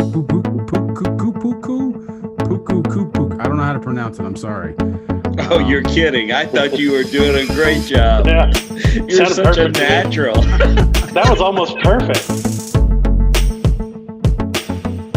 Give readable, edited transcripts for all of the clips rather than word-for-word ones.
I don't know how to pronounce it. I'm sorry. Oh, you're kidding. I thought you were doing a great job. Yeah. You're such a natural. That was almost perfect.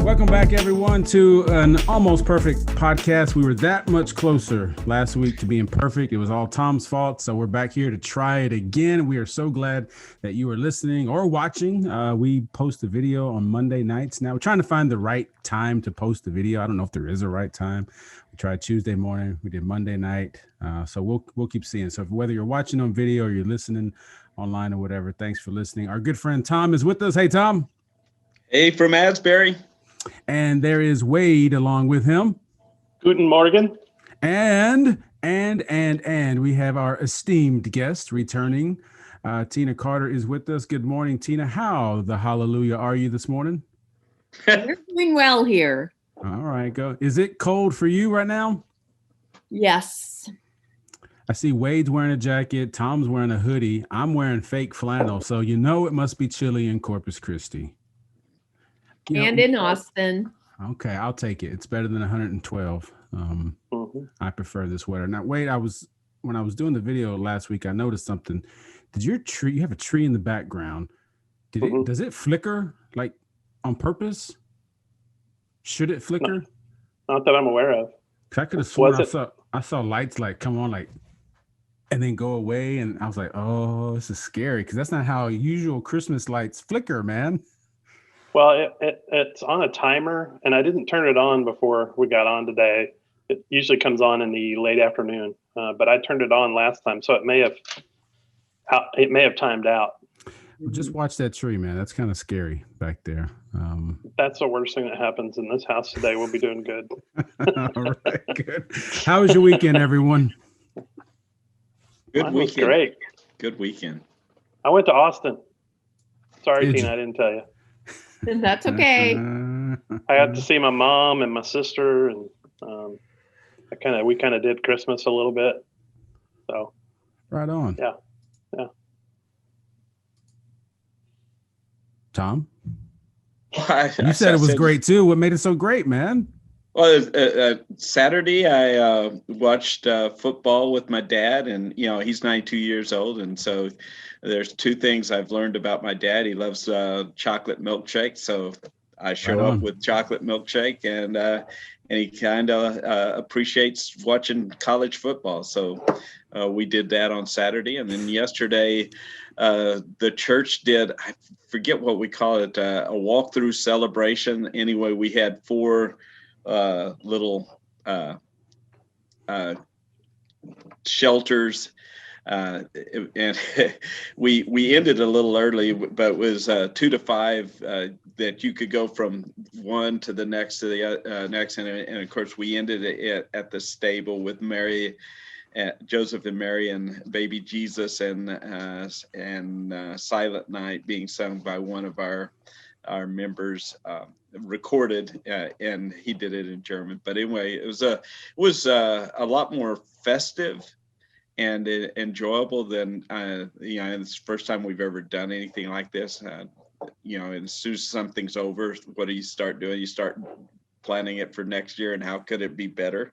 Welcome back, everyone, to an almost perfect podcast. We were that much closer last week to being perfect. It was all Tom's fault, so we're back here to try it again. We are so glad that you are listening or watching. We post a video on Monday nights. Now, we're trying to find the right time to post the video. I don't know if there is a right time. We tried Tuesday morning. We did Monday night. So we'll keep seeing. So whether you're watching on video or you're listening online or whatever, thanks for listening. Our good friend Tom is with us. Hey, Tom. Hey, from Asbury. And there is Wade along with him. Guten Morgen. And we have our esteemed guest returning. Tina Carter is with us. Good morning, Tina. How the hallelujah are you this morning? We're doing well here. All right, go. Is it cold for you right now? Yes. I see Wade's wearing a jacket. Tom's wearing a hoodie. I'm wearing fake flannel. So you know it must be chilly in Corpus Christi. And in Austin. Okay, I'll take it. It's better than 112. I prefer this weather. Now, Wade, when I was doing the video last week, I noticed something. Did your tree? You have a tree in the background. Does it flicker like on purpose? Should it flicker? Not that I'm aware of. I could have sworn I saw lights like come on like and then go away, and I was like, oh, this is scary because that's not how usual Christmas lights flicker, man. Well, it's on a timer, and I didn't turn it on before we got on today. It usually comes on in the late afternoon, but I turned it on last time, so it may have timed out. Just watch that tree, man. That's kind of scary back there. That's the worst thing that happens in this house today. We'll be doing good. All right, good. How was your weekend, everyone? Good Mine weekend. was great. Good weekend. I went to Austin. Sorry, Did Tina, you? I didn't tell you. That's okay. I got to see my mom and my sister, and we kind of did Christmas a little bit. So Right on. Yeah. Tom, You you said it was great too. What made it so great, man? Well, Saturday I watched football with my dad, and he's 92 years old, and so there's two things I've learned about my dad. He loves chocolate milkshake, so I show up with chocolate milkshake, and he kind of appreciates watching college football. So we did that on Saturday, and then yesterday the church did, I forget what we call it, a walkthrough celebration. Anyway, we had four little shelters, and we ended a little early, but it was 2 to 5 that you could go from one to the next to the next, and of course we ended it at the stable with Mary, Joseph and Mary, and baby Jesus, and Silent Night being sung by one of our members, recorded, and he did it in German. But anyway, it was a lot more festive and enjoyable than it's the first time we've ever done anything like this. And as soon as something's over, what do you start doing? You start planning it for next year and how could it be better.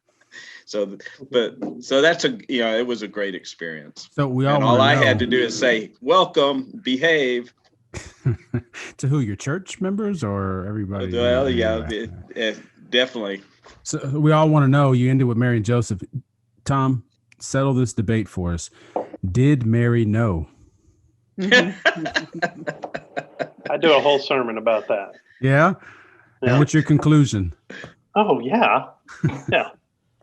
So that's it was a great experience. So all I had to do is say, welcome, behave. To who? Your church members or everybody? Well, yeah, definitely. So we all want to know. You ended with Mary and Joseph. Tom, settle this debate for us. Did Mary know? I do a whole sermon about that. Yeah? And what's your conclusion? Oh, yeah. Yeah.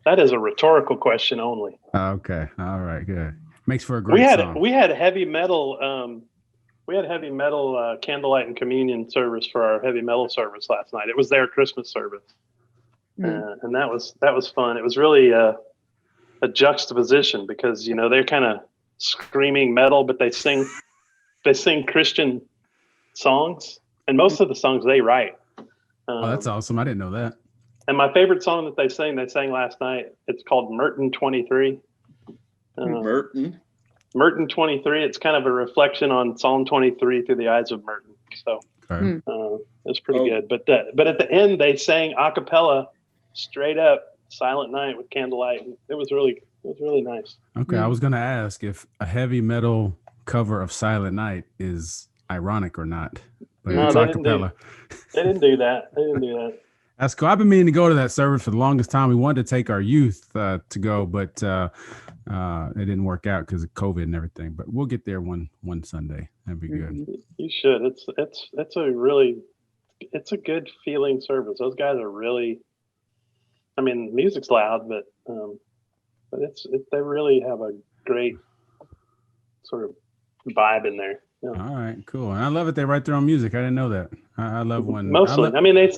That is a rhetorical question only. Okay. All right. Good. Makes for a great song. We had heavy metal candlelight and communion service for our heavy metal service last night. It was their Christmas service, and that was fun. It was really a juxtaposition because they're kind of screaming metal, but they sing Christian songs, and most of the songs they write. Oh, that's awesome! I didn't know that. And my favorite song that they sang last night. It's called Merton 23. Merton 23. It's kind of a reflection on Psalm 23 through the eyes of Merton. So Okay. It's pretty good. But at the end, they sang a cappella, straight up Silent Night with candlelight. It was really nice. Okay, I was gonna ask if a heavy metal cover of Silent Night is ironic or not, but No, it's they a didn't cappella. They didn't do that. That's cool. I've been meaning to go to that service for the longest time. We wanted to take our youth to go, but it didn't work out because of COVID and everything. But we'll get there one Sunday. That'd be good. You should. It's a good feeling service. Those guys are really. I mean, music's loud, but they really have a great sort of vibe in there. Yeah. All right, cool. And I love it. They write their own music. I didn't know that. I love when mostly. I mean, they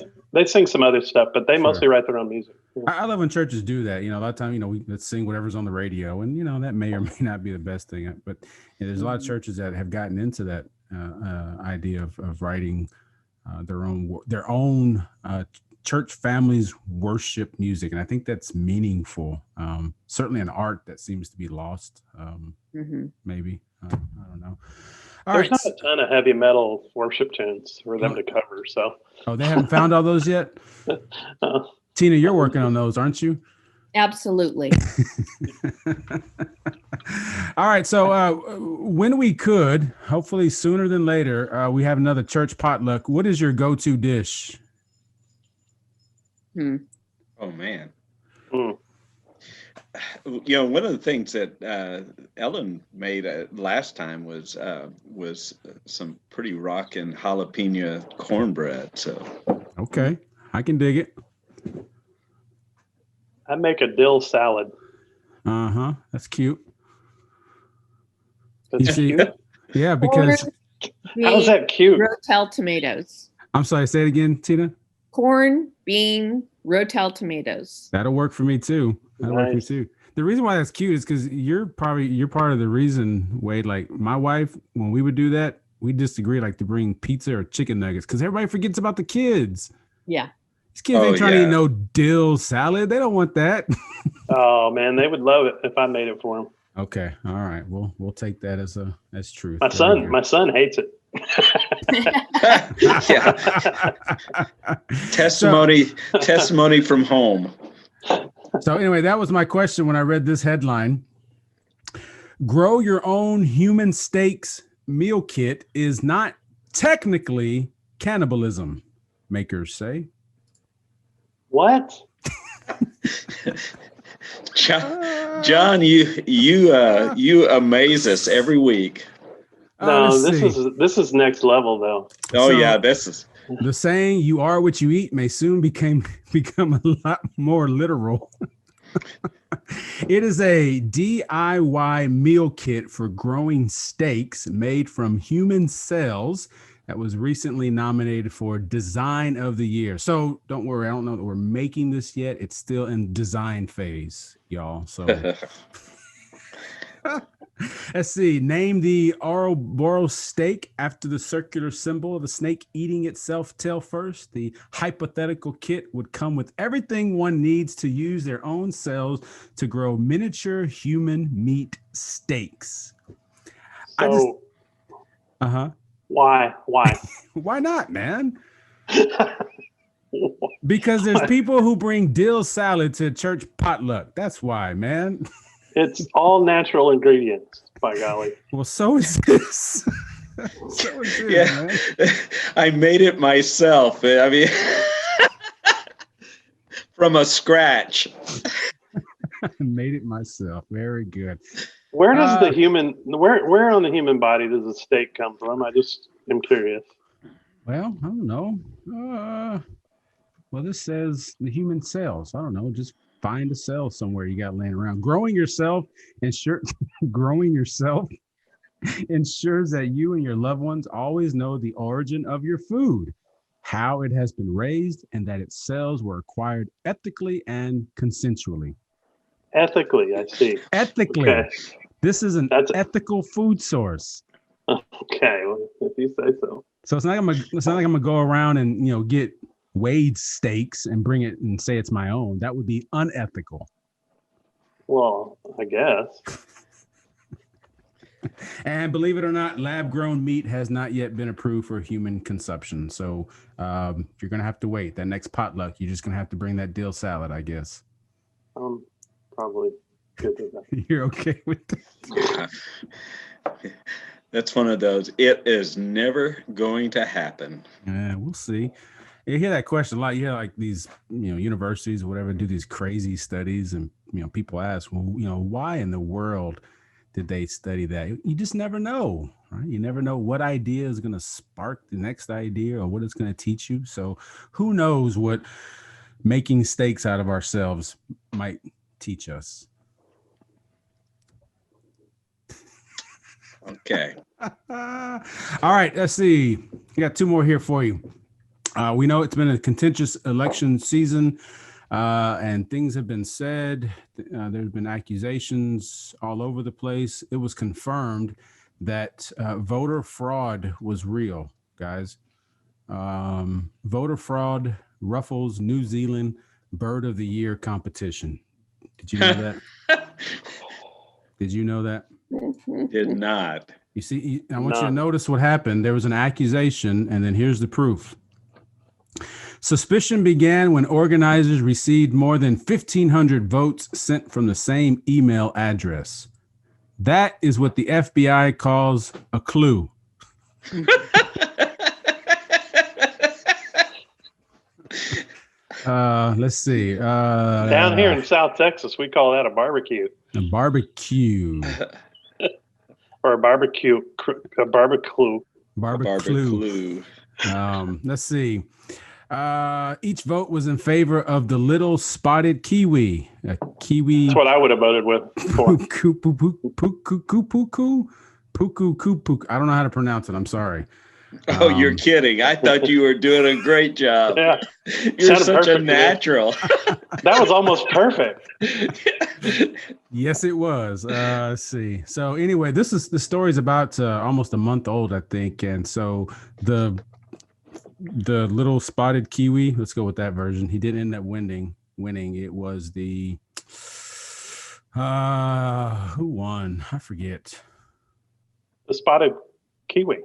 sing some other stuff, but they mostly write their own music. Yeah. I love when churches do that. You know, a lot of time, let's sing whatever's on the radio, and that may or may not be the best thing. But there's a lot of churches that have gotten into that idea of writing their own church families worship music, and I think that's meaningful. Certainly an art that seems to be lost. Maybe I don't know. There's not a ton of heavy metal worship tunes for them to cover. So they haven't found all those yet. Tina, you're working on those, aren't you? Absolutely. All right. So when we could, hopefully sooner than later, we have another church potluck. What is your go-to dish? Oh man. One of the things that Ellen made last time was some pretty rockin' jalapeno cornbread. So okay, I can dig it. I make a dill salad. That's cute. That's cute. Yeah, because how's that cute? Rotel tomatoes. I'm sorry. Say it again, Tina. Corn, bean, Rotel tomatoes. That'll work for me too. That'll work for me too. The reason why that's cute is because you're part of the reason, Wade. Like my wife, when we would do that, we just agree like to bring pizza or chicken nuggets because everybody forgets about the kids. Yeah. These kids ain't trying to eat no dill salad. They don't want that. Oh man, they would love it if I made it for them. Okay. All right. We'll take that as truth. My son hates it. Testimony from home. So anyway, that was my question when I read this headline. Grow your own human steaks meal kit is not technically cannibalism, makers say. What? John, you amaze us every week. No, this is next level though. This is the saying "you are what you eat" may soon become a lot more literal. It is a DIY meal kit for growing steaks made from human cells that was recently nominated for Design of the Year. So don't worry, I don't know that we're making this yet. It's still in design phase, y'all. So let's see. Name the Ouroboros steak after the circular symbol of the snake eating itself tail first. The hypothetical kit would come with everything one needs to use their own cells to grow miniature human meat steaks. So, Why? Why not, man? Because there's people who bring dill salad to church potluck. That's why, man. It's all natural ingredients, by golly. Well, so is this. Man. I made it myself. I mean, from a scratch. I made it myself. Very good. Where does where on the human body does the steak come from? I just am curious. Well, I don't know. Well, this says the human cells. I don't know. Just find a cell somewhere you got laying around. Growing yourself ensures that you and your loved ones always know the origin of your food, how it has been raised, and that its cells were acquired ethically and consensually. Ethically, I see. Ethically. Okay. This is an ethical food source. Okay, well, if you say so. So it's not like I'm gonna go around and get Wade's steaks and bring it and say it's my own. That would be unethical. Well, I guess. And believe it or not, lab-grown meat has not yet been approved for human consumption. So you're going to have to wait. That next potluck, you're just going to have to bring that dill salad, I guess. Probably good with that. You're okay with that? That's one of those. It is never going to happen. Yeah, we'll see. You hear that question a lot. You hear like these, universities or whatever do these crazy studies, and people ask, well, why in the world did they study that? You just never know, right? You never know what idea is going to spark the next idea or what it's going to teach you. So who knows what making steaks out of ourselves might teach us. Okay. All right, let's see. We got two more here for you. We know it's been a contentious election season, and things have been said. There's been accusations all over the place. It was confirmed that voter fraud was real, guys. Voter fraud ruffles New Zealand Bird of the Year competition. Did you know that? Did you know that? Did not. You see, I want you to notice what happened. There was an accusation, and then here's the proof. Suspicion began when organizers received more than 1,500 votes sent from the same email address. That is what the FBI calls a clue. Let's see. Down here in South Texas, we call that a barbecue. A barbecue. Or a barbecue. Barbecue. Let's see. Each vote was in favor of the little spotted kiwi. A kiwi. That's what I would have voted with. Puku. I don't know how to pronounce it. I'm sorry. Oh, you're kidding. I thought you were doing a great job. Yeah. You're such a natural. That was almost perfect. Yes, it was. Let's see. So anyway, the story's about almost a month old, I think. And so the little spotted kiwi, let's go with that version. He didn't end up winning. It was the who won? I forget. The spotted kiwi.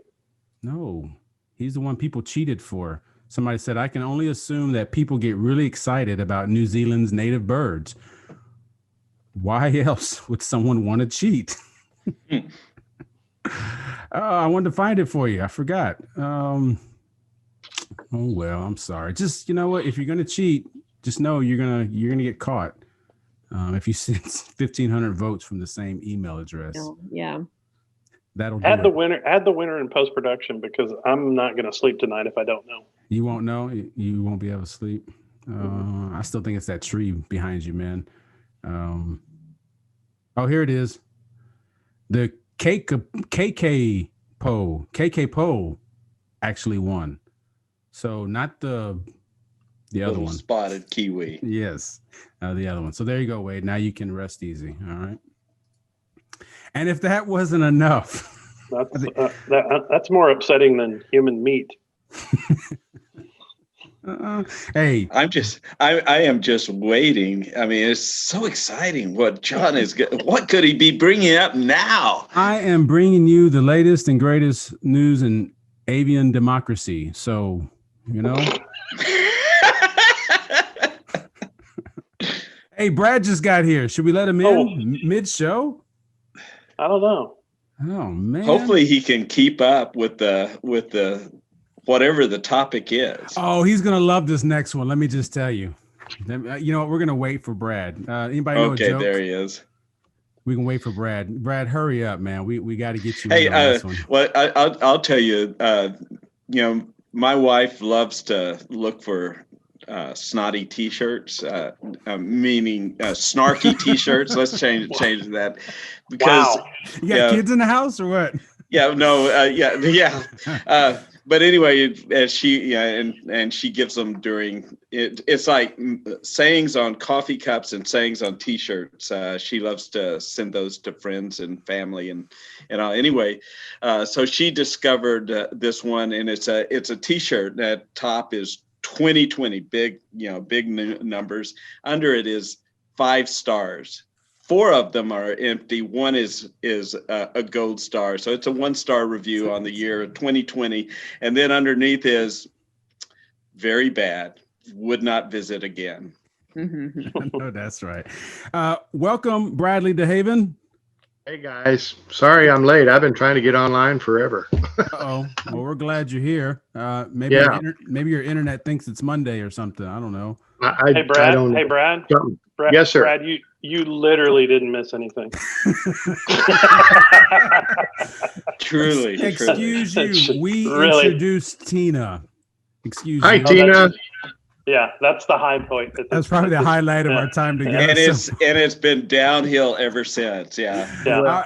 No, he's the one people cheated for. Somebody said, I can only assume that people get really excited about New Zealand's native birds. Why else would someone want to cheat? I wanted to find it for you. I forgot. Oh, well, I'm sorry. Just, you know what? If you're going to cheat, just know you're going to get caught. If you send 1,500 votes from the same email address. Yeah. That'll add the winner in post-production, because I'm not going to sleep tonight if I don't know. You won't know. You won't be able to sleep. I still think it's that tree behind you, man. Here it is. The KK Po actually won. So not the other one. Spotted kiwi. Yes, the other one. So there you go, Wade. Now you can rest easy. All right. And if that wasn't enough, that's more upsetting than human meat. Hey, I am just waiting. I mean, it's so exciting what John is. What could he be bringing up now? I am bringing you the latest and greatest news in avian democracy. So, Hey, Brad just got here. Should we let him in mid-show? I don't know. Oh man! Hopefully, he can keep up with the whatever the topic is. Oh, he's gonna love this next one. Let me just tell you. You know what? We're gonna wait for Brad. Anybody know a joke? Okay, there he is. We can wait for Brad. Brad, hurry up, man. We got to get you. Hey, on this one. well, I'll tell you. My wife loves to look for snotty T-shirts, meaning snarky T-shirts. Let's change that, because you got kids in the house or what? Yeah, no, yeah. But anyway, as she and she gives them during it. It's like sayings on coffee cups and sayings on T-shirts. She loves to send those to friends and family and anyway. So she discovered this one, and it's a T-shirt. That top is 2020, big numbers. Under it is 5 stars. 4 of them are empty. One is a gold star. So it's a 1-star review on the year 2020. And then underneath is very bad. Would not visit again. No, that's right. Welcome, Bradley DeHaven. Hey guys, sorry I'm late. I've been trying to get online forever. Uh-oh. Well, we're glad you're here. Maybe maybe your internet thinks it's Monday or something. I don't know. Hey Brad. I don't know. Hey Brad. Brad. Yes, sir. Brad, you literally didn't miss anything. Truly. Excuse you. We Really? introduced Tina. Excuse Hi, you. Tina. Yeah, that's the high point. That's probably the highlight of our time together. And it's been downhill ever since. Yeah. Yeah. All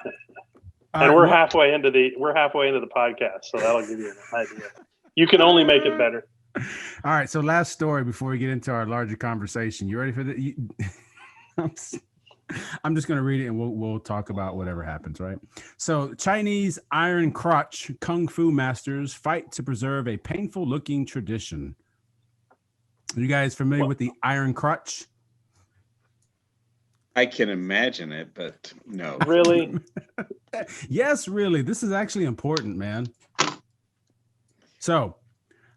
And right, we're halfway into the podcast, so that'll give you an idea. You can only make it better. all right. So last story before we get into our larger conversation. You ready for that? I'm just going to read it and we'll talk about whatever happens, right? So Chinese Iron Crotch Kung Fu masters fight to preserve a painful looking tradition. Are you guys familiar with the Iron Crotch? I can imagine it, but no. Really? Yes, really. This is actually important, man. So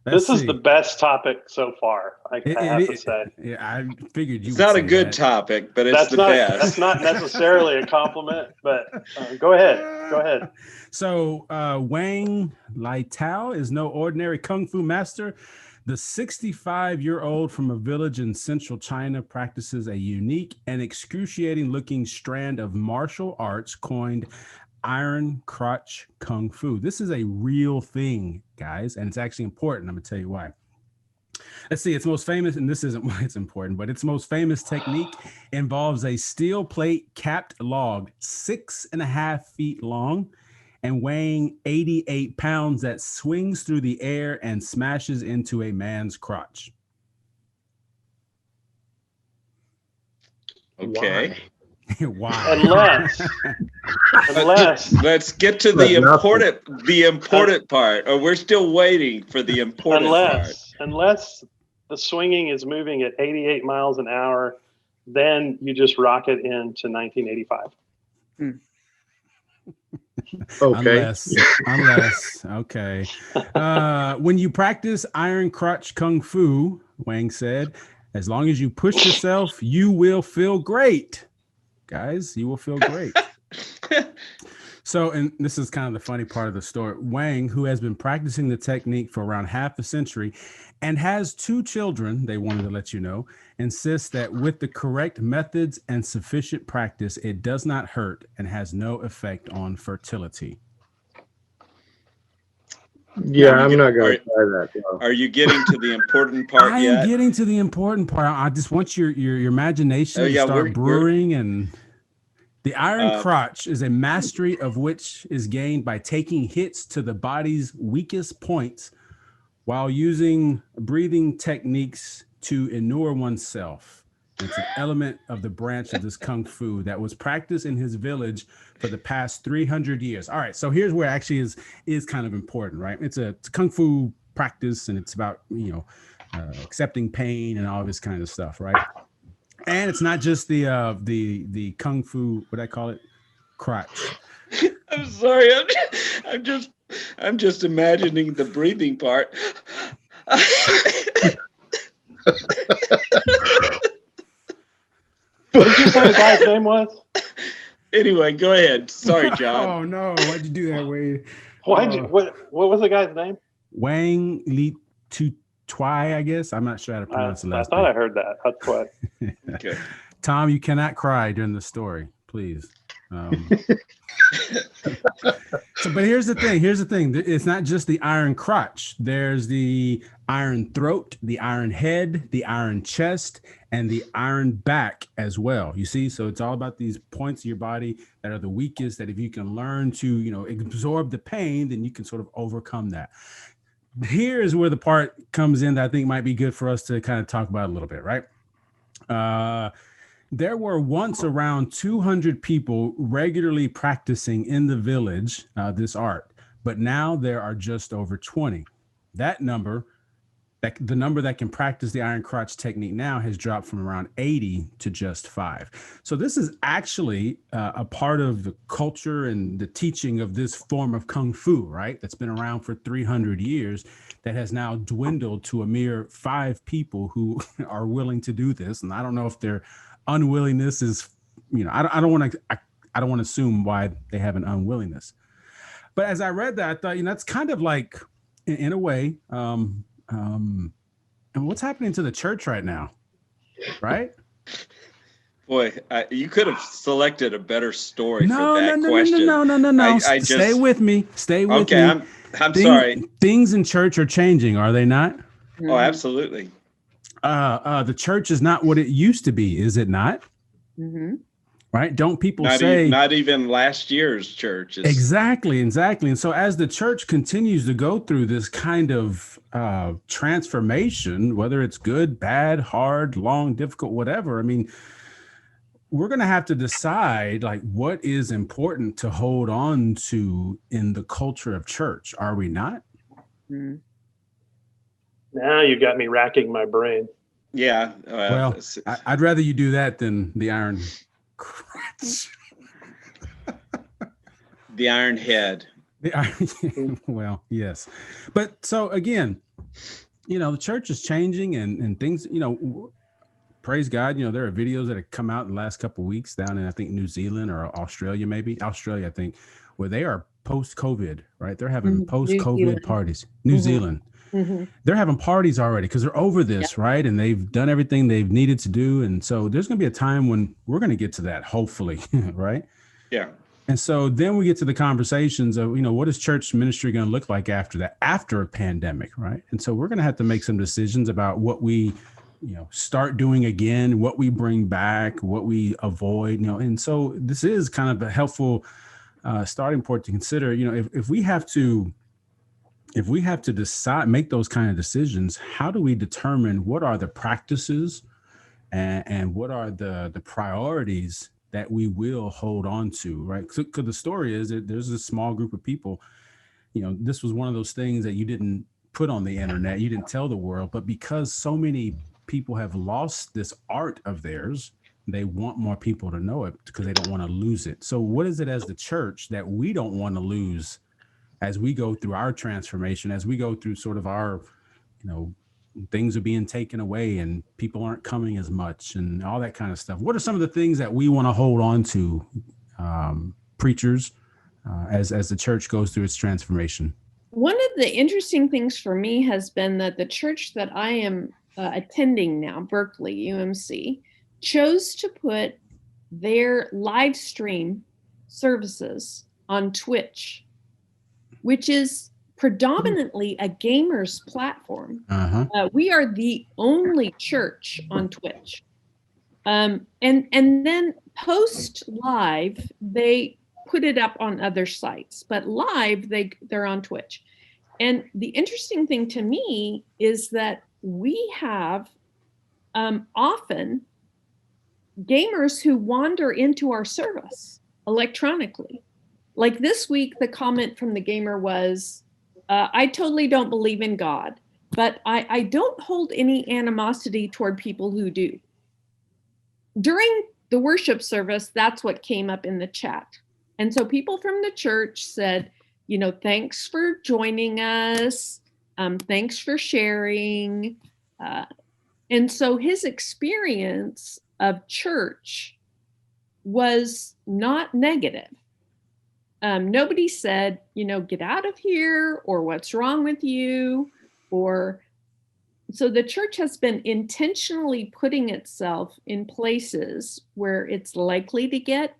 This is the best topic so far. I have to say. Yeah, I figured you. It's would not a say good that. topic, but it's the best. That's not necessarily a compliment, but go ahead. Go ahead. So Wang Laitao is no ordinary kung fu master. The 65-year-old from a village in central China practices a unique and excruciating-looking strand of martial arts coined Iron Crotch Kung Fu. This is a real thing, guys, and it's actually important. I'm going to tell you why. Let's see, its most famous, and this isn't why it's important, but its most famous technique involves a steel plate capped log 6.5 feet long and weighing 88 pounds that swings through the air and smashes into a man's crotch. Okay. Why? Unless Let's get to the important part. Or we're still waiting for the important part. Unless the swinging is moving at 88 miles an hour, then you just rock it into 1985. Okay. Unless, okay. When you practice Iron Crotch Kung Fu, Wang said, as long as you push yourself, you will feel great. Guys, you will feel great. So, and this is kind of the funny part of the story. Wang, who has been practicing the technique for around half a century and has 2 children, they wanted to let you know, insists that with the correct methods and sufficient practice, it does not hurt and has no effect on fertility. Yeah, I'm not going to try that. No. Are you getting to the important part yet? I'm getting to the important part. I just want your imagination to start brewing. And the Iron Crotch is a mastery of which is gained by taking hits to the body's weakest points while using breathing techniques to inure oneself. It's an element of the branch of this Kung Fu that was practiced in his village for the past 300 years. All right, so here's where it actually is kind of important, right? It's a Kung Fu practice, and it's about, accepting pain and all this kind of stuff, right? And it's not just the Kung Fu, what I call it, crotch. I'm sorry. I'm just imagining the breathing part. What did you say the guy's name was? Anyway, go ahead. Sorry, John. Oh no! Why'd you do that, Wade? What was the guy's name? Wang Li Tu Tui, I guess. I'm not sure how to pronounce the last I thought name. I heard that. That's what. Okay. Tom, you cannot cry during the story, please. But here's the thing. It's not just the iron crotch. There's the iron throat, the iron head, the iron chest, and the iron back as well. You see, so it's all about these points of your body that are the weakest, that if you can learn to, absorb the pain, then you can sort of overcome that. Here is where the part comes in that I think might be good for us to kind of talk about a little bit, right? There were once around 200 people regularly practicing in the village this art, but now there are just over 20. That number that the number that can practice the Iron Crotch technique now has dropped from around 80 to just 5. So this is actually a part of the culture and the teaching of this form of Kung Fu, right? That's been around for 300 years, that has now dwindled to a mere 5 people who are willing to do this. And I don't know if their unwillingness is, I don't want to assume why they have an unwillingness. But as I read that, I thought, that's kind of like, in a way, and what's happening to the church right now, right? Boy, you could have selected a better story for that no, question. No. Stay with me. Okay, I'm sorry. Things in church are changing, are they not? Oh, absolutely. The church is not what it used to be, is it not? Mm-hmm. Right? Don't people say not even last year's church? Exactly. And so as the church continues to go through this kind of transformation, whether it's good, bad, hard, long, difficult, whatever, I mean, we're going to have to decide like what is important to hold on to in the culture of church. Are we not? Mm-hmm. Now you got me racking my brain. Yeah. Well, I'd rather you do that than the Iron Crotch. The Iron Head. Well, yes. But so again, the church is changing and things, praise God, there are videos that have come out in the last couple of weeks down in, I think, New Zealand or Australia, I think, where they are post-COVID, right? They're having post-COVID parties. New Zealand. Mm-hmm. They're having parties already because they're over this, right? And they've done everything they've needed to do. And so there's going to be a time when we're going to get to that, hopefully, right? Yeah. And so then we get to the conversations of, what is church ministry going to look like after that, after a pandemic, right? And so we're going to have to make some decisions about what we, start doing again, what we bring back, what we avoid, and so this is kind of a helpful starting point to consider, if we have to decide, make those kind of decisions, how do we determine what are the practices and what are the priorities that we will hold on to, right? Because the story is that there's a small group of people, this was one of those things that you didn't put on the internet, you didn't tell the world, but because so many people have lost this art of theirs, they want more people to know it because they don't want to lose it. So what is it as the church that we don't want to lose as we go through our transformation, as we go through sort of our, things are being taken away and people aren't coming as much and all that kind of stuff? What are some of the things that we want to hold on to, preachers, as the church goes through its transformation? One of the interesting things for me has been that the church that I am attending now, Berkeley, UMC, chose to put their live stream services on Twitch, which is predominantly a gamer's platform. Uh-huh. We are the only church on Twitch. And then post live, they put it up on other sites, but live, they're on Twitch. And the interesting thing to me is that we have often gamers who wander into our service electronically. Like this week, the comment from the gamer was, I totally don't believe in God, but I don't hold any animosity toward people who do. During the worship service, that's what came up in the chat. And so people from the church said, thanks for joining us. Thanks for sharing. And so his experience of church was not negative. Nobody said, get out of here, or what's wrong with you, so the church has been intentionally putting itself in places where it's likely to get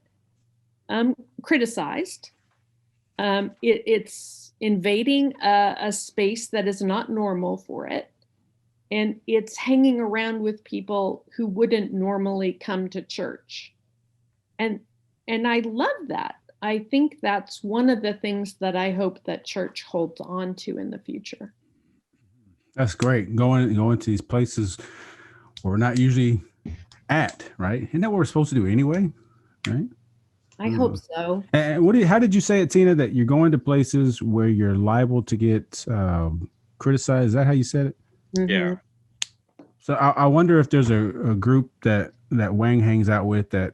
criticized. It's invading a space that is not normal for it. And it's hanging around with people who wouldn't normally come to church. And I love that. I think that's one of the things that I hope that church holds on to in the future. That's great. Going to these places where we're not usually at, right? Isn't that what we're supposed to do anyway? Right? I hope so. And how did you say it, Tina, that you're going to places where you're liable to get criticized? Is that how you said it? Yeah. So I wonder if there's a group that Wang hangs out with that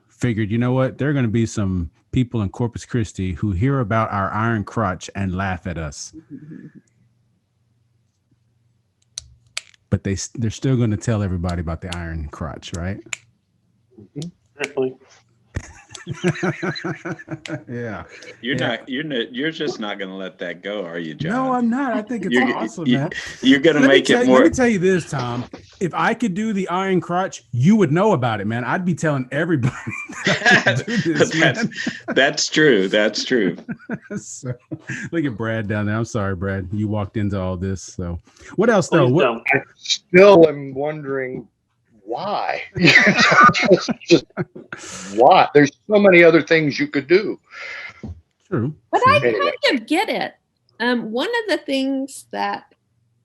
figured, you know what, there are going to be some people in Corpus Christi who hear about our Iron Crotch and laugh at us, but they're still going to tell everybody about the Iron Crotch, right? Definitely. Yeah. You're just not going to let that go, are you, John? No, I'm not. I think it's awesome, man. You're going to make it more. Let me tell you this, Tom. If I could do the Iron Crotch, you would know about it, man. I'd be telling everybody that I could do this, man. That's true. That's true. So, look at Brad down there. I'm sorry, Brad. You walked into all this. So, what else, though? I still am wondering why. just why? There's so many other things you could do. True. But I kind of get it. One of the things that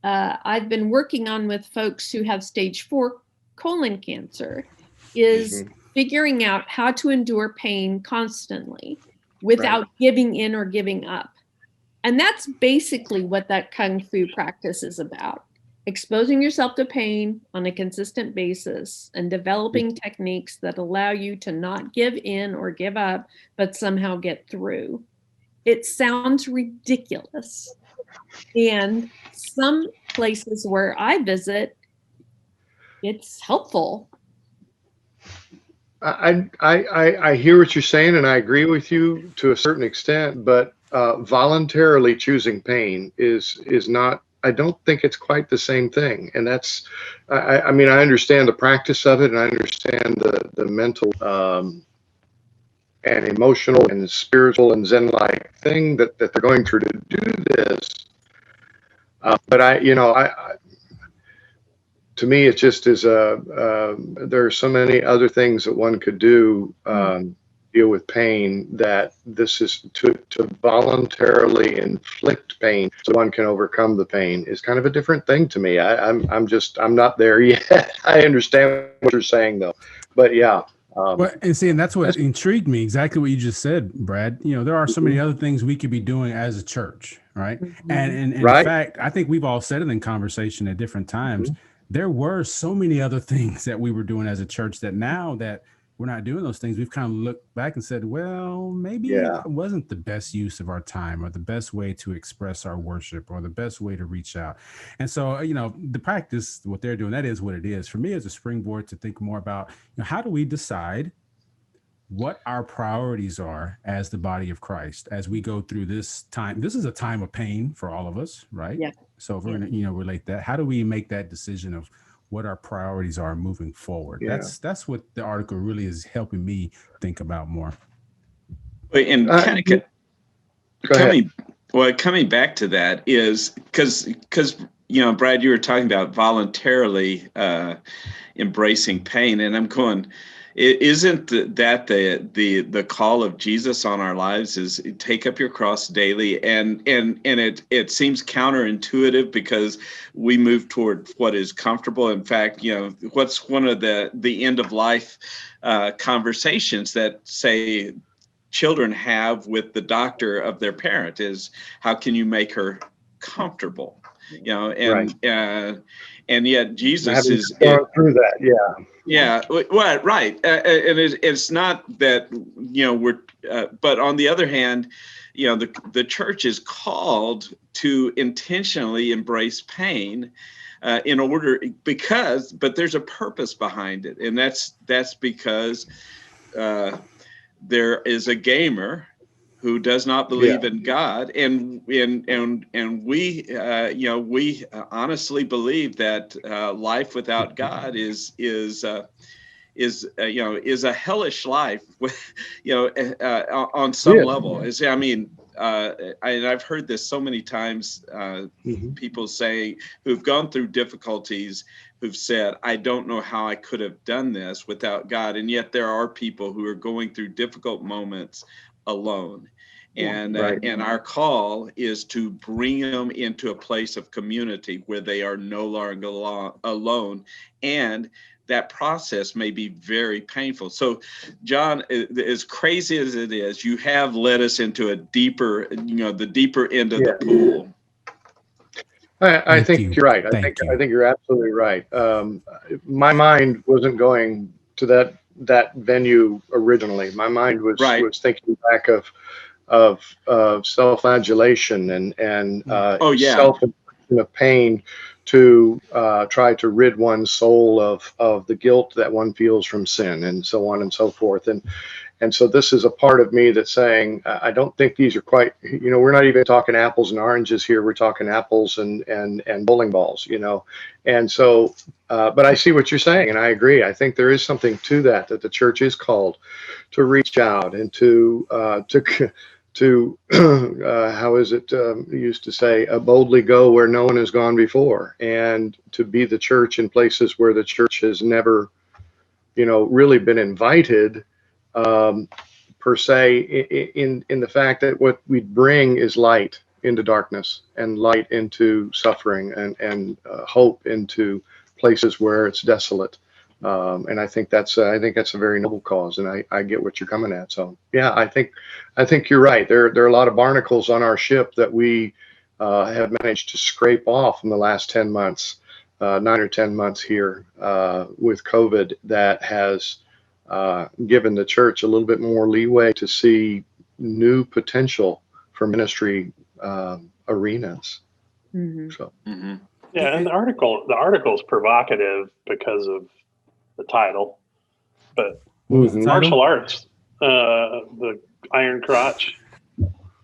I've been working on with folks who have stage 4 colon cancer is figuring out how to endure pain constantly without giving in or giving up. And that's basically what that Kung Fu practice is about. Exposing yourself to pain on a consistent basis and developing techniques that allow you to not give in or give up, but somehow get through. It sounds ridiculous. And some places where I visit, it's helpful. I hear what you're saying, and I agree with you to a certain extent, but voluntarily choosing pain is not, I don't think it's quite the same thing. And that's, I mean, I understand the practice of it, and I understand the mental and emotional and spiritual and Zen-like thing that they're going through to do this. But to me, it just is there are so many other things that one could do, deal with pain, that this is to voluntarily inflict pain so one can overcome the pain is kind of a different thing to me. I'm not there yet. I understand what you're saying though, but yeah. Well, and that's what intrigued me. Exactly what you just said, Brad. There are so many other things we could be doing as a church, right? And in fact, I think we've all said it in conversation at different times. There were so many other things that we were doing as a church that now that we're not doing those things, we've kind of looked back and said, well, maybe it wasn't the best use of our time or the best way to express our worship or the best way to reach out. And so, the practice, what they're doing, that is what it is. For me, as a springboard to think more about, how do we decide what our priorities are as the body of Christ as we go through this time? This is a time of pain for all of us, right? Yeah. So if we're going to, relate that, how do we make that decision of what our priorities are moving forward? Yeah. That's what the article really is helping me think about more. And coming back to that is because Brad, you were talking about voluntarily embracing pain, and I'm going, isn't that the call of Jesus on our lives is take up your cross daily, and it seems counterintuitive because we move toward what is comfortable. In fact, what's one of the end of life conversations that say children have with the doctor of their parent is, how can you make her comfortable? And yet Jesus is going through that. Yeah, well, right. And it's not that, we're, but on the other hand, the church is called to intentionally embrace pain but there's a purpose behind it. And that's because there is a gamer who does not believe in God, and we honestly believe that life without God is a hellish life, on some level. I've heard this so many times. People say who've gone through difficulties, who've said, I don't know how I could have done this without God, and yet there are people who are going through difficult moments alone. And our call is to bring them into a place of community where they are no longer alone. And that process may be very painful. So, John, as crazy as it is, you have led us into a deeper, the deeper end of the pool. I Thank think you. you're right. Thank I you. think you're absolutely right. My mind wasn't going to that venue originally. My mind Right. was thinking back of self-flagellation and Oh yeah. self-infliction of pain to try to rid one's soul of the guilt that one feels from sin and so on and so forth. And so this is a part of me that's saying, I don't think these are quite, we're not even talking apples and oranges here. We're talking apples and bowling balls, And so, but I see what you're saying, and I agree. I think there is something to that the church is called to reach out and to how is it used to say, boldly go where no one has gone before, and to be the church in places where the church has never, really been invited, um, per se, in the fact that what we bring is light into darkness and light into suffering and hope into places where it's desolate. And I think that's a very noble cause, and I get what you're coming at. So yeah, I think you're right. There are a lot of barnacles on our ship that we have managed to scrape off in the last 10 months, 9 or 10 months here with COVID, that has given the church a little bit more leeway to see new potential for ministry arenas. Mhm. So Hmm. Yeah, and the article is provocative because of the title, but What was the Mhm. martial title? arts, the Iron Crotch,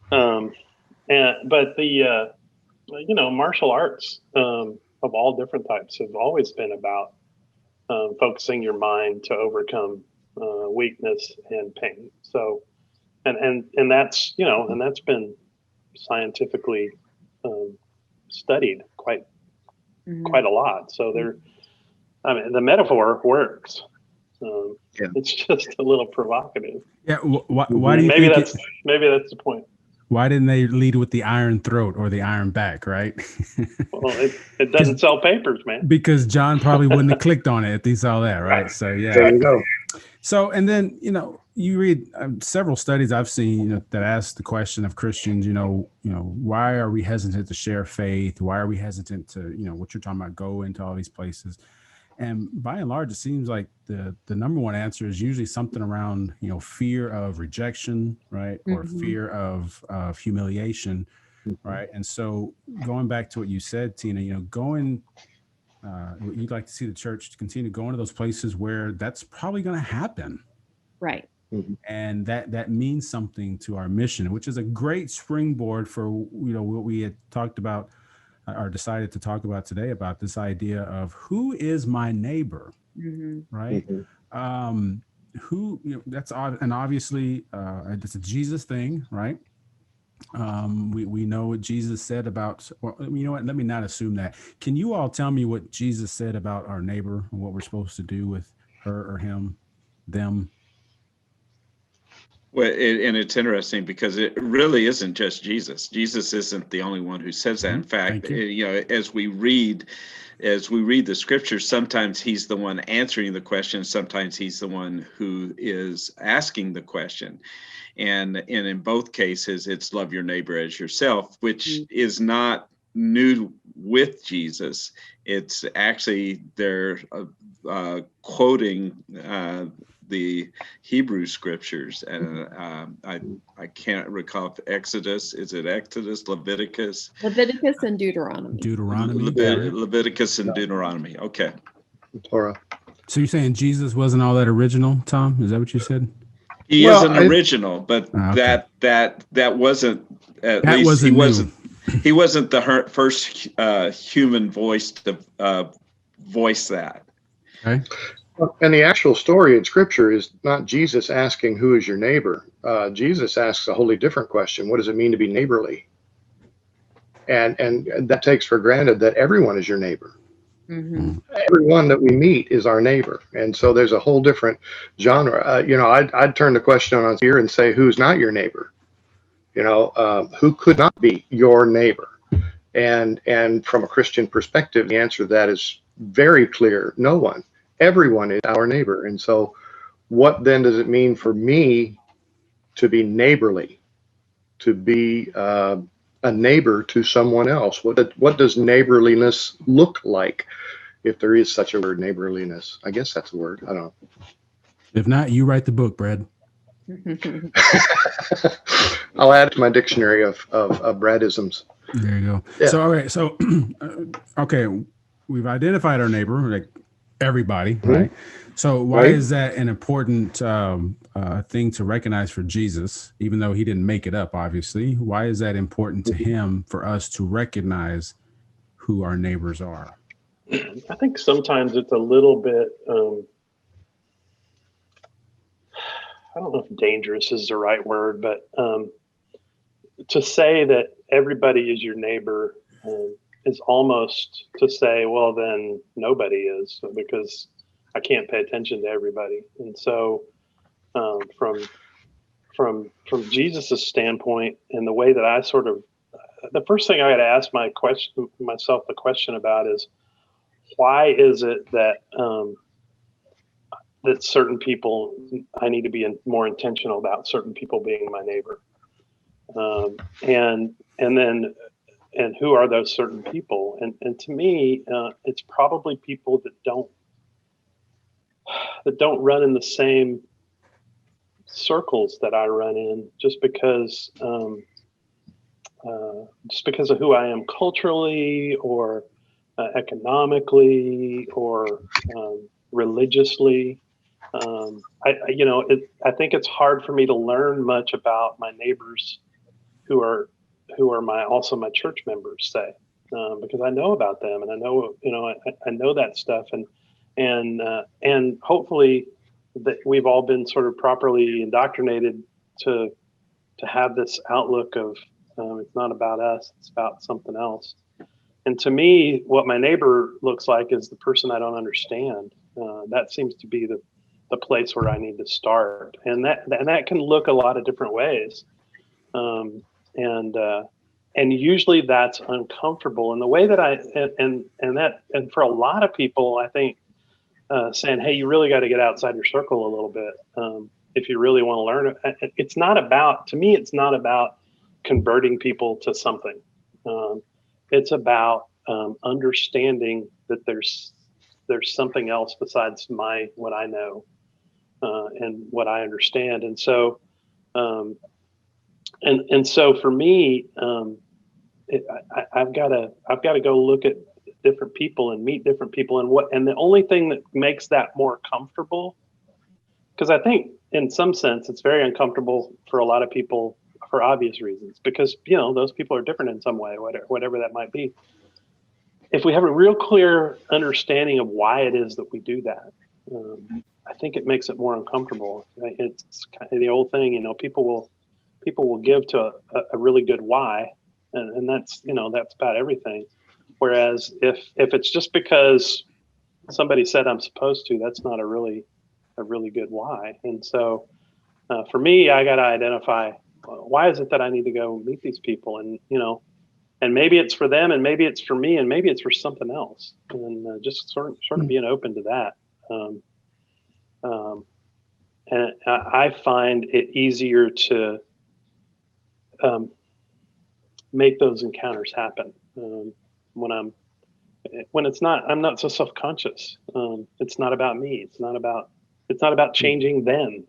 but the martial arts of all different types have always been about focusing your mind to overcome weakness and pain. So, and that's and that's been scientifically um, studied quite Mhm. a lot. So I mean, the metaphor works. Yeah. It's just a little provocative. Yeah. Why do Mhm. you Maybe think that's maybe that's the point. why didn't they lead with the iron throat or the iron back, right? Well, it doesn't Because sell papers, man. because John probably wouldn't have clicked on it if he saw that, right? So There yeah. you go. So and then you read several studies I've seen that ask the question of Christians, why are we hesitant to share faith? Why are we hesitant to what you're talking about, go into all these places? And by and large, it seems like the number one answer is usually something around fear of rejection, right, or Mhm. fear of humiliation, right. And so going back to what you said, Tina, going you'd like to see the church to continue going to those places where that's probably going to happen, Right. Mhm. and that means something to our mission, which is a great springboard for what we had talked about or decided to talk about today, about this idea of who is my neighbor, Mhm. right? Mhm. um who that's and obviously it's a Jesus thing, right? We know what Jesus said about, or you know what, let me not assume that. Can you all tell me what Jesus said about our neighbor and what we're supposed to do with her or him, them? Well, and it's interesting because it really isn't just Jesus. Jesus isn't the only one who says that. In fact, Thank you. as we read the scriptures, sometimes he's the one answering the question, sometimes he's the one who is asking the question. And in both cases, it's love your neighbor as yourself, which Mhm. is not new with Jesus. It's actually they're quoting the Hebrew scriptures, and I can't recall if Exodus, is it Exodus, Leviticus, Leviticus and Deuteronomy. Deuteronomy, right? Leviticus and Yeah. Deuteronomy. Okay. Torah. So you're saying Jesus wasn't all that original, Tom? Is that what you said? He is Well, an original, but Okay. that wasn't, at That least wasn't new. he wasn't the first human voice to voice that. Okay. and the actual story in Scripture is not Jesus asking who is your neighbor. Jesus asks a wholly different question: what does it mean to be neighborly? And that takes for granted that everyone is your neighbor. Mhm. Everyone that we meet is our neighbor, and so there's a whole different genre. I'd turn the question on its ear and say, who's not your neighbor? Who could not be your neighbor? And from a Christian perspective, the answer to that is very clear: no one. Everyone is our neighbor. And so, what then does it mean for me to be neighborly, to be a neighbor to someone else? What does neighborliness look like, if there is such a word, neighborliness? I guess that's a word. I don't know. If not, you write the book, Brad. I'll add it to my dictionary of Bradisms. There you go. Yeah. So, all right. So, okay, we've identified our neighbor, like everybody, right? So, why Right. is that an important thing to recognize for Jesus, even though he didn't make it up, obviously? Why is that important to him for us to recognize who our neighbors are? I think sometimes it's a little bit, I don't know if dangerous is the right word, but to say that everybody is your neighbor is almost to say, well, then nobody is, because I can't pay attention to everybody. And so from Jesus's standpoint, and the way that I sort of, the first thing I got to ask myself the question about is, why is it that that certain people, I need to be more intentional about certain people being my neighbor, and then who are those certain people? And to me, it's probably people that don't run in the same circles that I run in, just because of who I am culturally, or economically, or religiously. I think it's hard for me to learn much about my neighbors who are also my church members, say, because I know about them, and I know I know that stuff, and hopefully that we've all been sort of properly indoctrinated to have this outlook of it's not about us, it's about something else. And to me, what my neighbor looks like is the person I don't understand. That seems to be the place where I need to start, and that can look a lot of different ways, and usually that's uncomfortable. And the way that and for a lot of people, I think saying, "Hey, you really got to get outside your circle a little bit if you really want to learn." It's not about, to me, it's not about converting people to something. It's about understanding that there's something else besides what I know and what I understand. And so so for me, I've got to go look at different people and meet different people, and the only thing that makes that more comfortable, because I think in some sense it's very uncomfortable for a lot of people for obvious reasons, because those people are different in some way, whatever that might be. If we have a real clear understanding of why it is that we do that, I think it makes it more uncomfortable. It's kind of the old thing, people will give to a really good why, and that's that's about everything. Whereas if it's just because somebody said I'm supposed to, that's not a really good why. And so for me, I got to identify, why is it that I need to go meet these people, and and maybe it's for them, and maybe it's for me, and maybe it's for something else, and just sort of being open to that. And I find it easier to make those encounters happen when I'm not so self-conscious. It's not about me. It's not about changing them.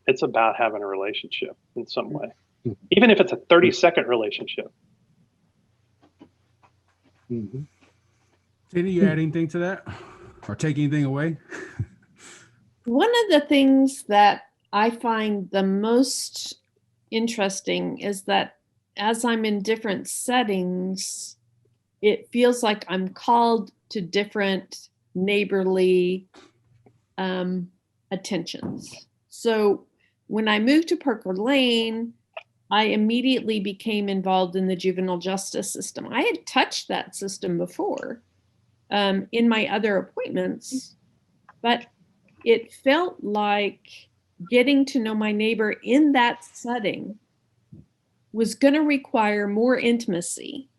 It's about having a relationship in some way, even if it's a 30-second relationship. Mm-hmm. Did you add anything to that or take anything away? One of the things that I find the most interesting is that as I'm in different settings, it feels like I'm called to different neighborly attentions. So when I moved to Parker Lane, I immediately became involved in the juvenile justice system. I had touched that system before in my other appointments, but it felt like getting to know my neighbor in that setting was going to require more intimacy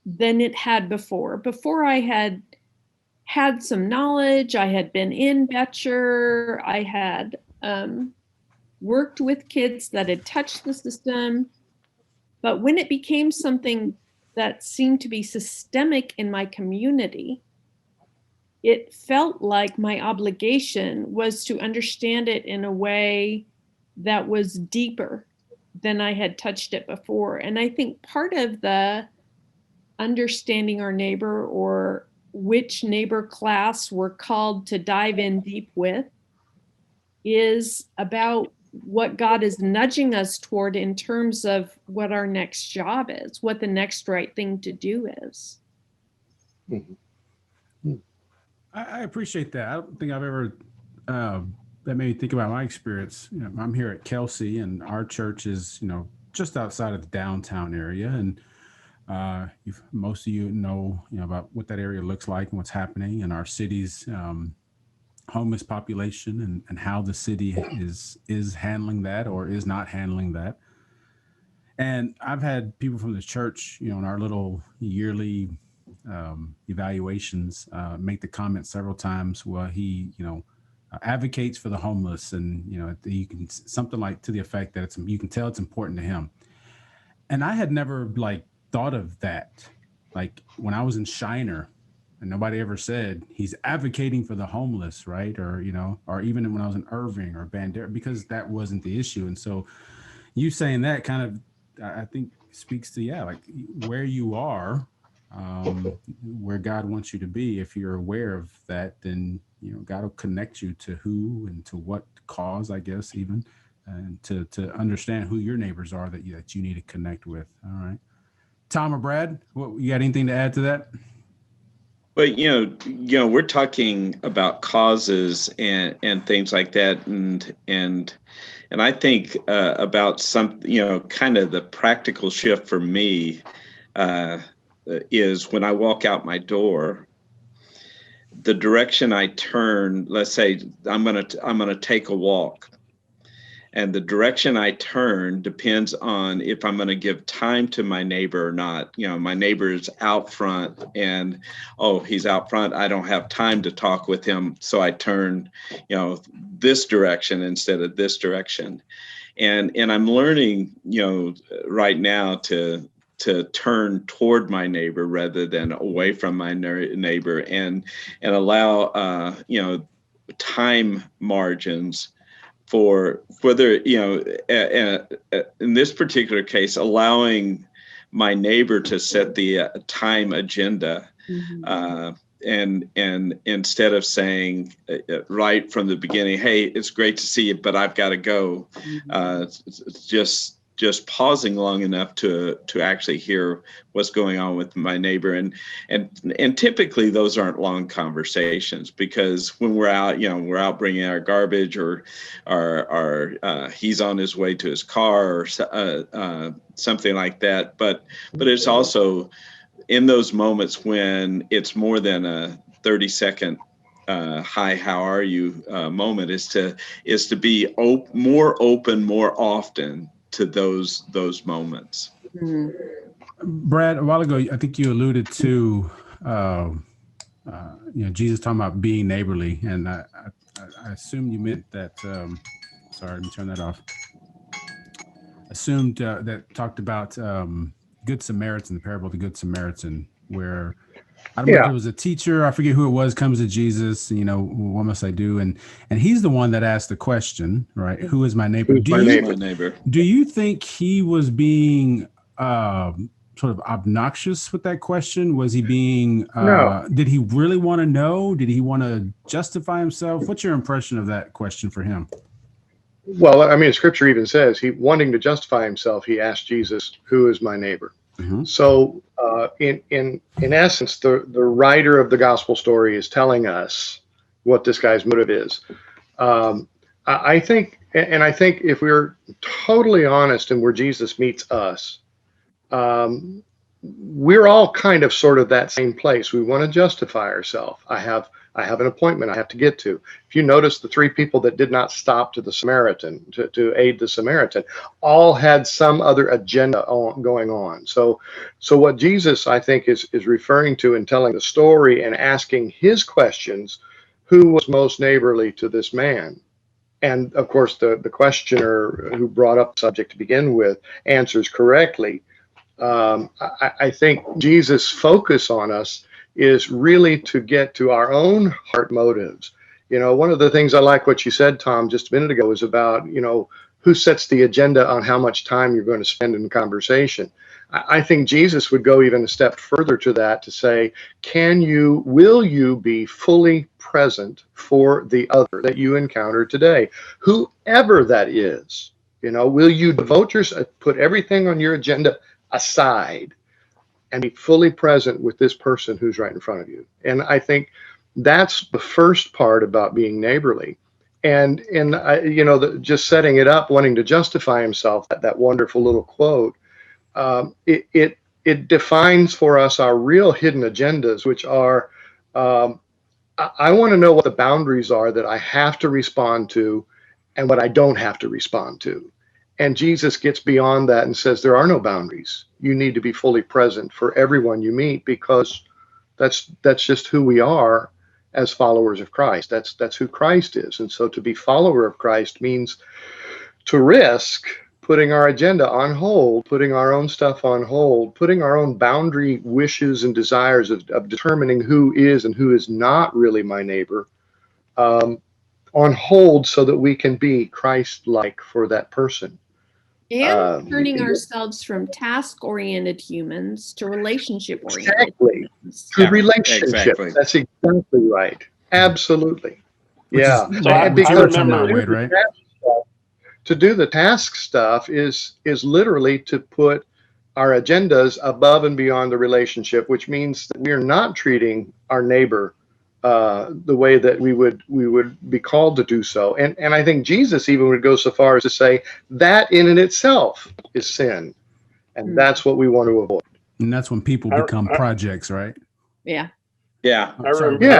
than it had before. Before, I had some knowledge. I had been in Betcher. I had worked with kids that had touched the system. But when it became something that seemed to be systemic in my community, it felt like my obligation was to understand it in a way that was deeper than I had touched it before. And I think part of the understanding our neighbor, or which neighbor class we're called to dive in deep with, is about what God is nudging us toward in terms of what our next job is, what the next right thing to do is. I appreciate that. I don't think I've ever, that made me think about my experience. You know, I'm here at Kelsey, and our church is, just outside of the downtown area. And most of you know, about what that area looks like and what's happening in our city's homeless population, and how the city is handling that or is not handling that. And I've had people from the church, in our little yearly evaluations, make the comment several times. Well, he, advocates for the homeless, and you can, something like to the effect that you can tell it's important to him. And I had never thought of that, when I was in Shiner, and nobody ever said he's advocating for the homeless, right? Or or even when I was in Irving or Bandera, because that wasn't the issue. And so you saying that kind of, I think, speaks to where you are, where God wants you to be. If you're aware of that, then God will connect you to who and to what cause, I guess, even, and to understand who your neighbors are that you need to connect with. All right, Tom or Brad, you got anything to add to that? But we're talking about causes and things like that, and I think about some, kind of the practical shift for me is when I walk out my door, the direction I turn. Let's say I'm gonna take a walk, and the direction I turn depends on if I'm going to give time to my neighbor or not. My neighbor's out front, and he's out front, I don't have time to talk with him, so I turn, this direction instead of this direction. And I'm learning, right now to turn toward my neighbor rather than away from my neighbor, and allow time margins for whether, in this particular case, allowing my neighbor to set the time agenda, and instead of saying right from the beginning, hey, it's great to see you, but I've got to go, just pausing long enough to actually hear what's going on with my neighbor. And typically those aren't long conversations, because when we're out bringing our garbage, or he's on his way to his car, or something like that. But it's also in those moments when it's more than a 30-second hi, how are you moment, is to be more open more often to those moments. Brad, a while ago, I think you alluded to, Jesus talking about being neighborly, and I assumed you meant that. Sorry, let me turn that off. Assumed that talked about Good Samaritan, the parable of the Good Samaritan, where I don't know if it was a teacher, I forget who it was, comes to Jesus, what must I do? And he's the one that asked the question, right? Who is my neighbor? My neighbor. Do you think he was being sort of obnoxious with that question? Was he being, No. Did he really want to know? Did he want to justify himself? What's your impression of that question for him? Well, I mean, Scripture even says he, wanting to justify himself, he asked Jesus, "Who is my neighbor?" Mm-hmm. So, in essence, the writer of the gospel story is telling us what this guy's motive is. I think if we're totally honest and where Jesus meets us, we're all kind of sort of that same place. We want to justify ourselves. I have an appointment I have to get to. If you notice, the three people that did not stop to the Samaritan to aid the Samaritan all had some other agenda going on. So what Jesus, I think, is referring to in telling the story and asking his questions, who was most neighborly to this man? And of course, the questioner who brought up the subject to begin with answers correctly. I think Jesus' focus on us is really to get to our own heart motives. You know, one of the things I like what you said, Tom, just a minute ago was about, you know, who sets the agenda on how much time you're going to spend in conversation. I think Jesus would go even a step further to that to say, will you be fully present for the other that you encounter today, whoever that is? You know, will you devote yourself, put everything on your agenda aside and be fully present with this person who's right in front of you? And I think that's the first part about being neighborly. And you know, just setting it up, wanting to justify himself, that wonderful little quote, it defines for us our real hidden agendas, which are, I want to know what the boundaries are that I have to respond to and what I don't have to respond to. And Jesus gets beyond that and says there are no boundaries. You need to be fully present for everyone you meet, because that's just who we are as followers of Christ. That's who Christ is. And so to be follower of Christ means to risk putting our agenda on hold, putting our own stuff on hold, putting our own boundary wishes and desires of determining who is and who is not really my neighbor on hold, so that we can be Christ-like for that person. And turning ourselves from task-oriented humans to relationship-oriented. Exactly. To relationship. Exactly. That's exactly right. Absolutely. Yeah. Because Wade, right? To do the task stuff is literally to put our agendas above and beyond the relationship, which means that we are not treating our neighbor the way that we would be called to do so. And I think Jesus even would go so far as to say that in and itself is sin. And that's what we want to avoid. And that's when people become projects, right? Yeah. Yeah.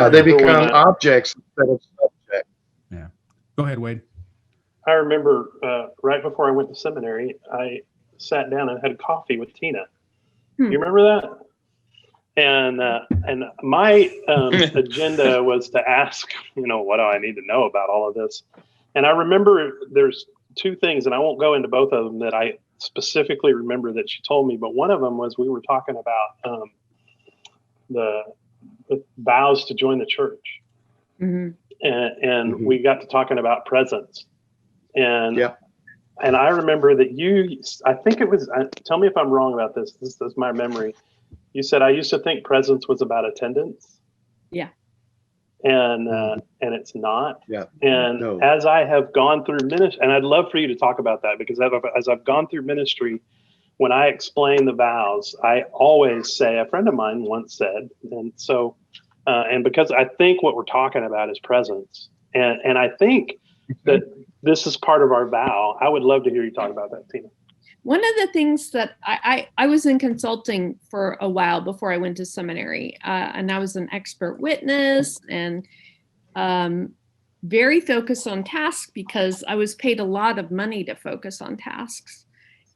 They become objects instead of subjects. Yeah. Go ahead, Wade. I remember right before I went to seminary, I sat down and had coffee with Tina. You remember that? And my agenda was to ask, you know, what do I need to know about all of this? And I remember there's two things, and I won't go into both of them, that I specifically remember that she told me. But one of them was we were talking about the vows to join the church. And we got to talking about presence. And and I remember that I think it was, tell me if I'm wrong about this. This is my memory. You said, I used to think presence was about attendance. Yeah. And it's not. Yeah. And as I have gone through ministry, and I'd love for you to talk about that, because as I've gone through ministry, when I explain the vows, I always say, a friend of mine once said, and so, and because I think what we're talking about is presence. And I think that this is part of our vow. I would love to hear you talk about that, Tina. One of the things that I was in consulting for a while before I went to seminary, and I was an expert witness and very focused on tasks, because I was paid a lot of money to focus on tasks.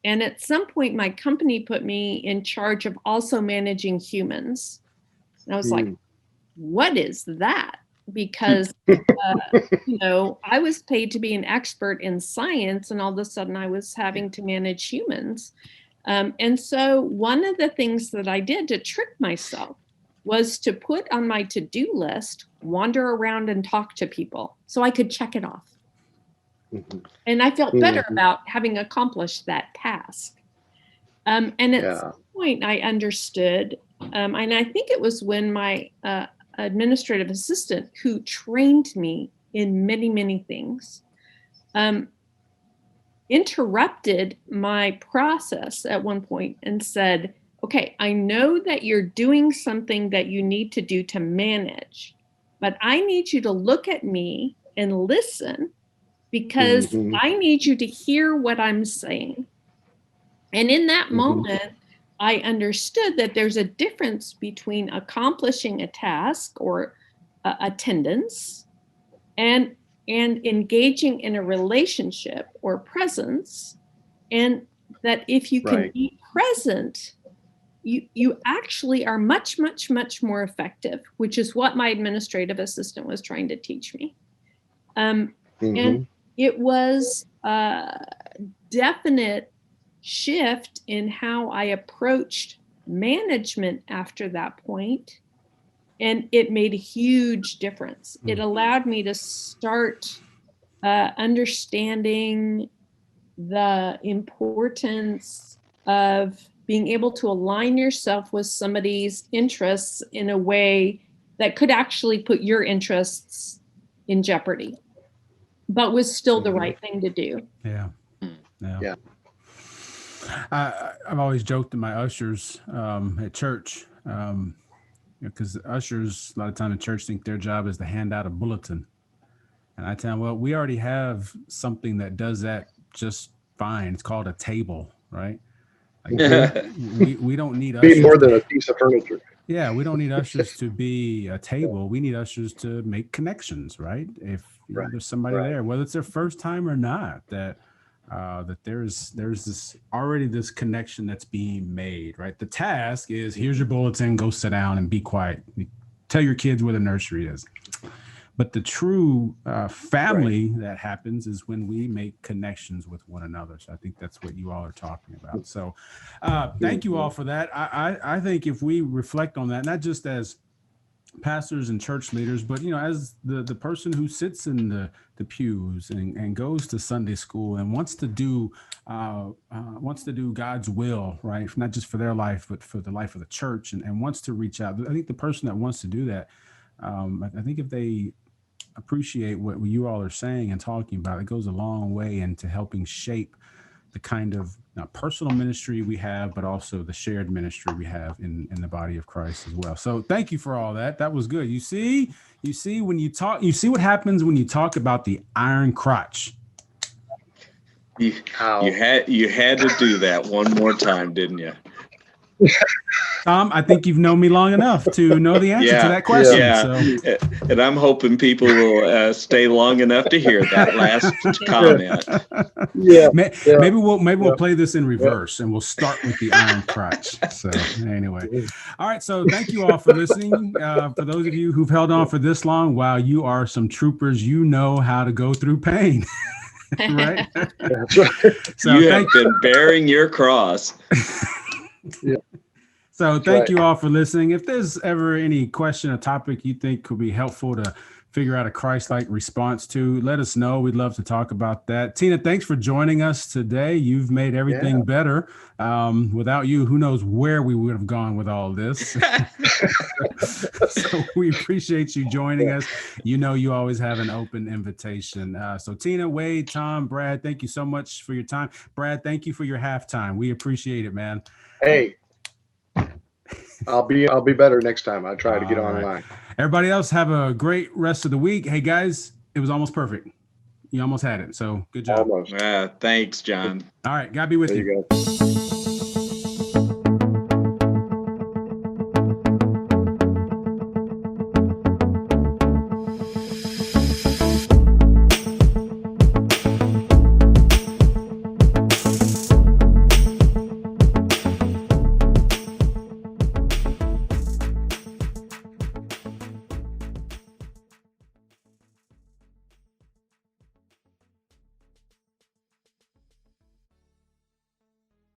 And at some point, my company put me in charge of also managing humans. And I was like, what is that? Because, you know, I was paid to be an expert in science, and all of a sudden I was having to manage humans. And so one of the things that I did to trick myself was to put on my to-do list, wander around and talk to people so I could check it off. And I felt better about having accomplished that task. And at some point I understood, and I think it was when my administrative assistant, who trained me in many, many things, interrupted my process at one point and said, okay, I know that you're doing something that you need to do to manage, but I need you to look at me and listen, because I need you to hear what I'm saying. And in that moment, I understood that there's a difference between accomplishing a task or attendance and engaging in a relationship or presence. And that if you can be present, you actually are much, much, much more effective, which is what my administrative assistant was trying to teach me. And it was a definite shift in how I approached management after that point. And it made a huge difference. It allowed me to start understanding the importance of being able to align yourself with somebody's interests in a way that could actually put your interests in jeopardy, but was still the right thing to do. Yeah. I've always joked to my ushers at church, because ushers a lot of time in church think their job is to hand out a bulletin. And I tell them, well, we already have something that does that just fine. It's called a table, right? Like we don't need ushers. Be more than a piece of furniture. Yeah, we don't need ushers to be a table. We need ushers to make connections, right? If there's somebody there, whether it's their first time or not, that there's this connection that's being made, right? The task is, here's your bulletin, go sit down and be quiet. Tell your kids where the nursery is. But the true family that happens is when we make connections with one another. So I think that's what you all are talking about. So thank you all for that. I think if we reflect on that, not just as pastors and church leaders, but as the person who sits in the pews and goes to Sunday school and wants to do God's will, right? Not just for their life, but for the life of the church, and wants to reach out. I think the person that wants to do that, I think if they appreciate what you all are saying and talking about, it goes a long way into helping shape the kind of personal ministry we have, but also the shared ministry we have in the body of Christ as well. So thank you for all that. That was good. You see when you talk, you see what happens when you talk about the Iron Crotch. You had to do that one more time, didn't you? Tom, I think you've known me long enough to know the answer to that question. Yeah. So. And I'm hoping people will stay long enough to hear that last comment. Maybe we'll play this in reverse, and we'll start with the Iron Crotch. So anyway, all right. So thank you all for listening. For those of you who've held on for this long, wow, you are some troopers. You know how to go through pain. Right? So you have been bearing your cross. So thank you all for listening. If there's ever any question or topic you think could be helpful to figure out a Christ-like response to, let us know. We'd love to talk about that. Tina, thanks for joining us today. You've made everything better. Without you, who knows where we would have gone with all this. So we appreciate you joining us. You always have an open invitation. So Tina, Wade, Tom, Brad, thank you so much for your time. Brad, thank you for your halftime. We appreciate it, man. Hey, I'll be better next time. I'll try to get online. Everybody else, have a great rest of the week. Hey guys, it was almost perfect. You almost had it. So good job. Almost. Thanks, John. All right. God be with you. There you go.